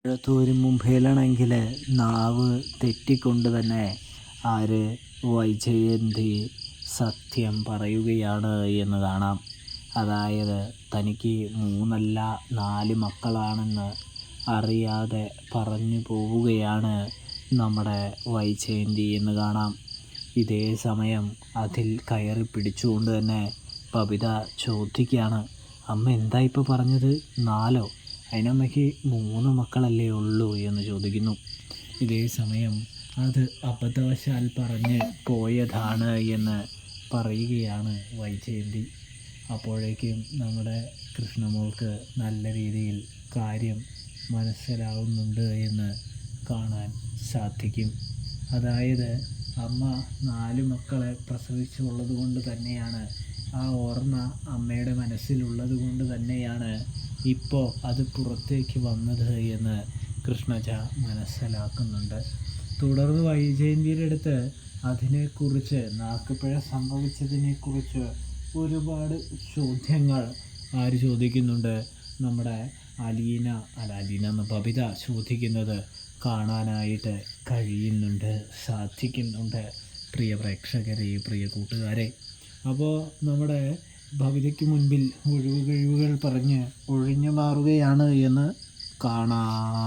ഒരു മുമ്പേലാണെങ്കിൽ നാവ് തെറ്റിക്കൊണ്ട് തന്നെ ആര് വൈജയന്തി സത്യം പറയുകയാണ് എന്ന് കാണാം. അതായത് തനിക്ക് 3 അല്ല 4 മക്കളാണെന്ന് അറിയാതെ പറഞ്ഞു പോവുകയാണ് നമ്മുടെ വൈജയന്തി എന്ന് കാണാം. ഇതേ സമയം അതിൽ കയറി പിടിച്ചുകൊണ്ട് തന്നെ ബബിത ചോദിക്കുകയാണ്, അമ്മ എന്താ ഇപ്പോൾ പറഞ്ഞത്? 4? അതിനമ്മയ്ക്ക് 3 മക്കളല്ലേ ഉള്ളൂ എന്ന് ചോദിക്കുന്നു. ഇതേ സമയം അത് അബദ്ധവശാൽ പറഞ്ഞ് പോയതാണ് എന്ന് പറയുകയാണ് വൈജയന്തി. അപ്പോഴേക്കും നമ്മുടെ കൃഷ്ണമോൾക്ക് നല്ല രീതിയിൽ കാര്യം മനസ്സിലാവുന്നുണ്ട് എന്ന് കാണാൻ സാധിക്കും. അതായത് അമ്മ 4 മക്കളെ പ്രസവിച്ചുള്ളത് കൊണ്ട് തന്നെയാണ്, ആ ഓർമ്മ അമ്മയുടെ മനസ്സിലുള്ളത് കൊണ്ട് തന്നെയാണ് ഇപ്പോൾ അത് പുറത്തേക്ക് വന്നത് എന്ന് കൃഷ്ണജ മനസ്സിലാക്കുന്നുണ്ട്. തുടർന്ന് വൈജയന്തിയുടെ അടുത്ത് അതിനെക്കുറിച്ച്, നാക്കുപിഴ സംഭവിച്ചതിനെക്കുറിച്ച് ഒരുപാട് ചോദ്യങ്ങൾ ആര് ചോദിക്കുന്നുണ്ട്? നമ്മുടെ അലീന എന്ന ബബിത ചോദിക്കുന്നത് കാണാനായിട്ട് കഴിയുന്നുണ്ട്, സാധിക്കുന്നുണ്ട്. പ്രിയ പ്രേക്ഷകരെ, പ്രിയ കൂട്ടുകാരെ, അപ്പോൾ നമ്മുടെ ബബിതയ്ക്ക് മുൻപിൽ ഒഴിവുകൾ പറഞ്ഞ് ഒഴിഞ്ഞു മാറുകയാണ് എന്ന് കാണാം.